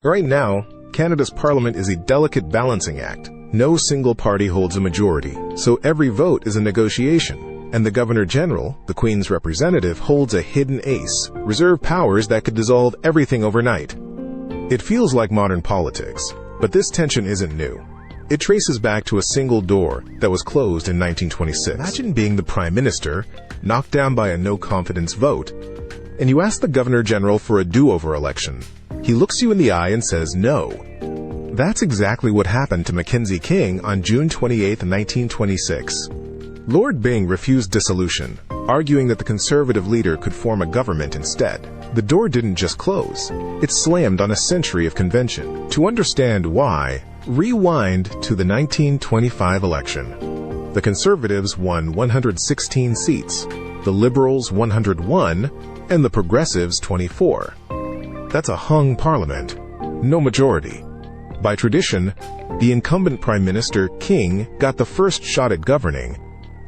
Right now, Canada's parliament is a delicate balancing act. No single party holds a majority, so every vote is a negotiation. And the Governor-General, the Queen's representative, holds a hidden ace, reserve powers that could dissolve everything overnight. It feels like modern politics, but this tension isn't new. It traces back to a single door that was closed in 1926. Imagine being the Prime Minister, knocked down by a no-confidence vote, and you ask the Governor-General for a do-over election. He looks you in the eye and says no. That's exactly what happened to Mackenzie King on June 28, 1926. Lord Byng refused dissolution, arguing that the Conservative leader could form a government instead. The door didn't just close, it slammed on a century of convention. To understand why, rewind to the 1925 election. The Conservatives won 116 seats, the Liberals 101, and the Progressives 24. That's a hung parliament, no majority. By tradition, the incumbent Prime Minister, King, got the first shot at governing,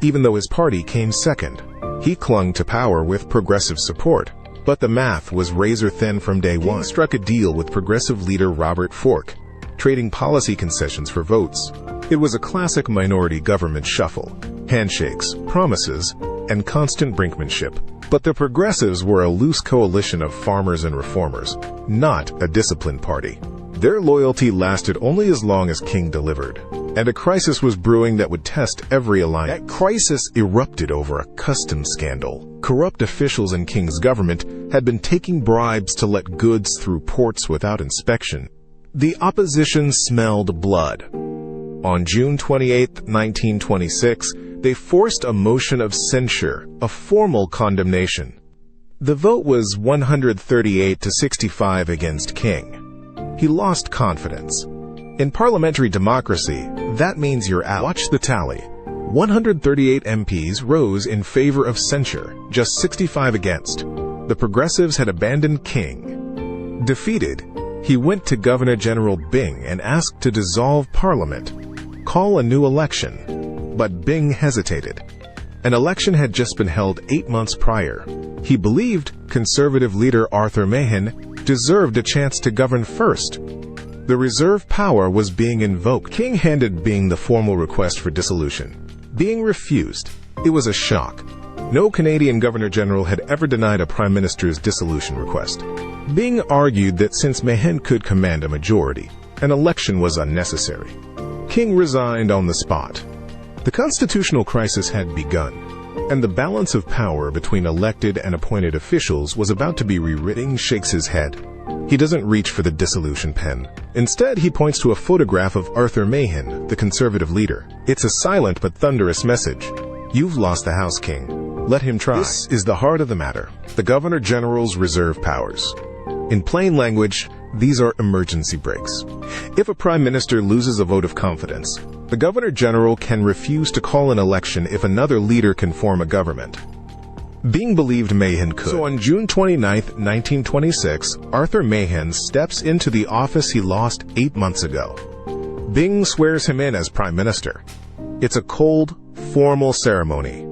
even though his party came second. He clung to power with progressive support, but the math was razor-thin from day one. King struck a deal with progressive leader Robert Forke, trading policy concessions for votes. It was a classic minority government shuffle, handshakes, promises, and constant brinkmanship. But the Progressives were a loose coalition of farmers and reformers, not a disciplined party. Their loyalty lasted only as long as King delivered, and a crisis was brewing that would test every alliance. That crisis erupted over a customs scandal. Corrupt officials in King's government had been taking bribes to let goods through ports without inspection. The opposition smelled blood. On June 28, 1926, they forced a motion of censure, a formal condemnation. The vote was 138 to 65 against King. He lost confidence. In parliamentary democracy, that means you're out. Watch the tally. 138 MPs rose in favor of censure, just 65 against. The Progressives had abandoned King. Defeated, he went to Governor-General Byng and asked to dissolve Parliament, call a new election. But Byng hesitated. An election had just been held 8 months prior. He believed Conservative leader Arthur Mahon deserved a chance to govern first. The reserve power was being invoked. King handed Byng the formal request for dissolution. Byng refused. It was a shock. No Canadian Governor-General had ever denied a Prime Minister's dissolution request. Byng argued that since Mahon could command a majority, an election was unnecessary. King resigned on the spot. The constitutional crisis had begun, and the balance of power between elected and appointed officials was about to be rewritten. Byng shakes his head. He doesn't reach for the dissolution pen. Instead, he points to a photograph of Arthur Mahon, the Conservative leader. It's a silent but thunderous message. You've lost the House, King. Let him try. This is the heart of the matter, the Governor-General's reserve powers. In plain language, these are emergency brakes. If a Prime Minister loses a vote of confidence, the Governor-General can refuse to call an election if another leader can form a government. Byng believed Mahon could. So on June 29, 1926, Arthur Mahon steps into the office he lost 8 months ago. Byng swears him in as Prime Minister. It's a cold, formal ceremony.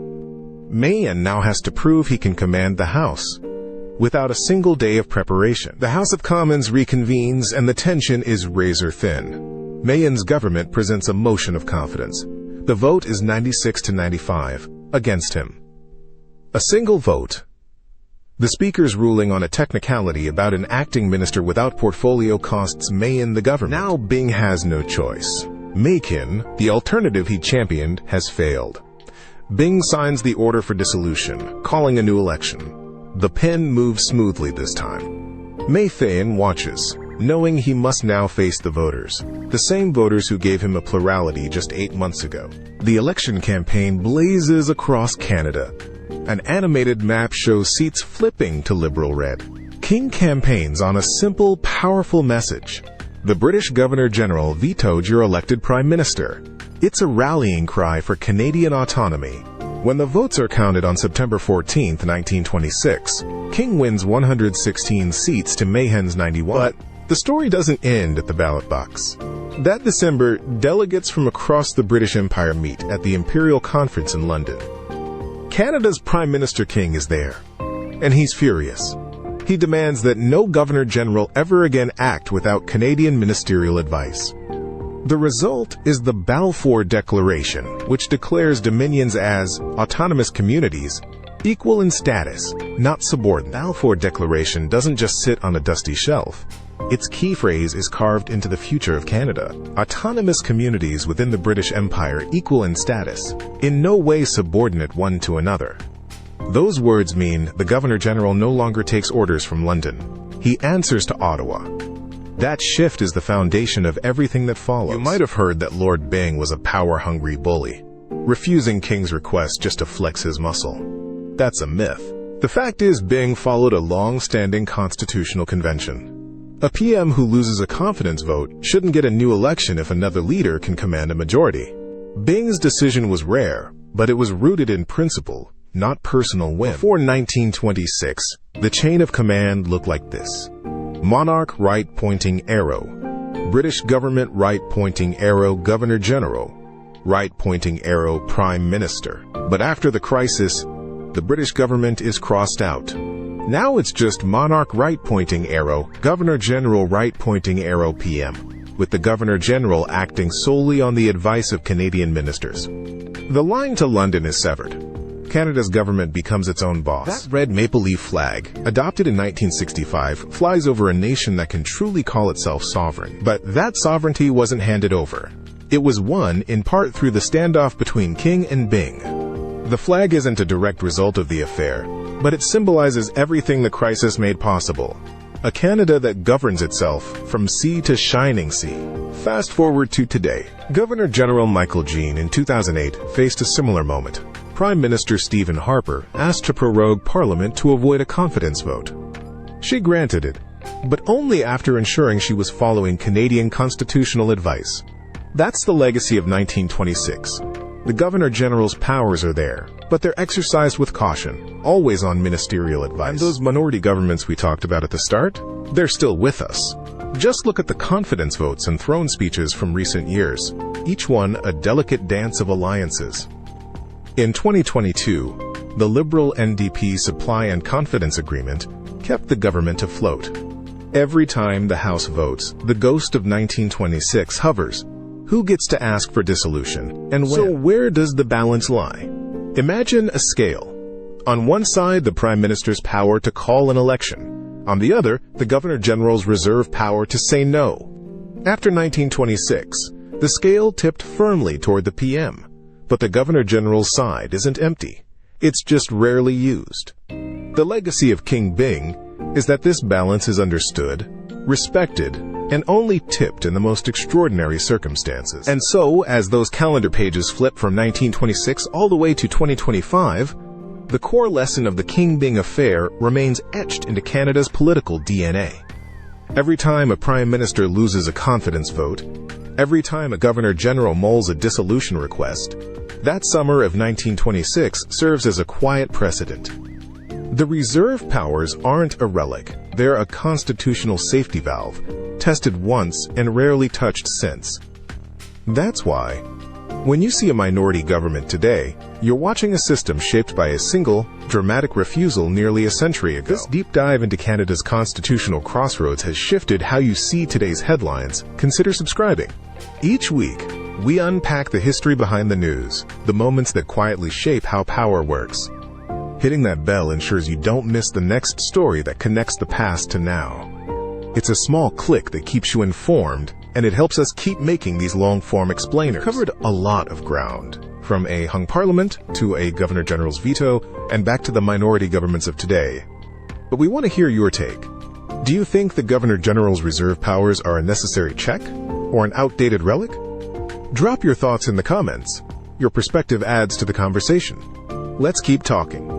Mahon now has to prove he can command the House. Without a single day of preparation, the House of Commons reconvenes and the tension is razor-thin. Mahon's government presents a motion of confidence. The vote is 96 to 95 against him. A single vote. The Speaker's ruling on a technicality about an acting minister without portfolio costs Mahon the government. Now Byng has no choice. Macon, the alternative he championed, has failed. Byng signs the order for dissolution, calling a new election. The pen moves smoothly this time. Mahon watches, knowing he must now face the voters, the same voters who gave him a plurality just 8 months ago. The election campaign blazes across Canada. An animated map shows seats flipping to Liberal red. King campaigns on a simple, powerful message. The British Governor-General vetoed your elected Prime Minister. It's a rallying cry for Canadian autonomy. When the votes are counted on September 14, 1926, King wins 116 seats to Mahon's 91. But the story doesn't end at the ballot box. That December, delegates from across the British Empire meet at the Imperial Conference in London. Canada's Prime Minister King is there, and he's furious. He demands that no Governor-General ever again act without Canadian ministerial advice. The result is the Balfour Declaration, which declares Dominions as autonomous communities, equal in status, not subordinate. The Balfour Declaration doesn't just sit on a dusty shelf. Its key phrase is carved into the future of Canada. Autonomous communities within the British Empire equal in status, in no way subordinate one to another. Those words mean the Governor-General no longer takes orders from London. He answers to Ottawa. That shift is the foundation of everything that follows. You might have heard that Lord Byng was a power-hungry bully, refusing King's request just to flex his muscle. That's a myth. The fact is, Byng followed a long-standing constitutional convention. A PM who loses a confidence vote shouldn't get a new election if another leader can command a majority. Byng's decision was rare, but it was rooted in principle, not personal whim. Before 1926, the chain of command looked like this. Monarch right-pointing arrow. British government right-pointing arrow Governor-General. Right-pointing arrow Prime Minister. But after the crisis, the British government is crossed out. Now it's just Monarch right-pointing arrow, Governor-General right-pointing arrow PM, with the Governor-General acting solely on the advice of Canadian ministers. The line to London is severed. Canada's government becomes its own boss. That red maple leaf flag, adopted in 1965, flies over a nation that can truly call itself sovereign. But that sovereignty wasn't handed over. It was won in part through the standoff between King and Byng. The flag isn't a direct result of the affair, but it symbolizes everything the crisis made possible. A Canada that governs itself from sea to shining sea. Fast forward to today. Governor-General Michael Jean in 2008 faced a similar moment. Prime Minister Stephen Harper asked to prorogue Parliament to avoid a confidence vote. She granted it, but only after ensuring she was following Canadian constitutional advice. That's the legacy of 1926. The Governor-General's powers are there, but they're exercised with caution, always on ministerial advice. And those minority governments we talked about at the start, they're still with us. Just look at the confidence votes and throne speeches from recent years, each one a delicate dance of alliances. In 2022, the Liberal NDP Supply and Confidence Agreement kept the government afloat. Every time the House votes, the ghost of 1926 hovers. Who gets to ask for dissolution, and when? So where does the balance lie? Imagine a scale. On one side, the Prime Minister's power to call an election. On the other, the Governor-General's reserve power to say no. After 1926, the scale tipped firmly toward the PM. But the Governor-General's side isn't empty. It's just rarely used. The legacy of King-Byng is that this balance is understood, respected, and only tipped in the most extraordinary circumstances. And so, as those calendar pages flip from 1926 all the way to 2025, the core lesson of the King-Byng affair remains etched into Canada's political DNA. Every time a Prime Minister loses a confidence vote, every time a Governor-General mulls a dissolution request, that summer of 1926 serves as a quiet precedent. The reserve powers aren't a relic. They're a constitutional safety valve, tested once and rarely touched since. That's why, when you see a minority government today, you're watching a system shaped by a single, dramatic refusal nearly a century ago. This deep dive into Canada's constitutional crossroads has shifted how you see today's headlines. Consider subscribing. Each week, we unpack the history behind the news, the moments that quietly shape how power works. Hitting that bell ensures you don't miss the next story that connects the past to now. It's a small click that keeps you informed, and it helps us keep making these long-form explainers. We've covered a lot of ground, from a hung parliament to a Governor-General's veto, and back to the minority governments of today. But we want to hear your take. Do you think the Governor-General's reserve powers are a necessary check, or an outdated relic? Drop your thoughts in the comments. Your perspective adds to the conversation. Let's keep talking.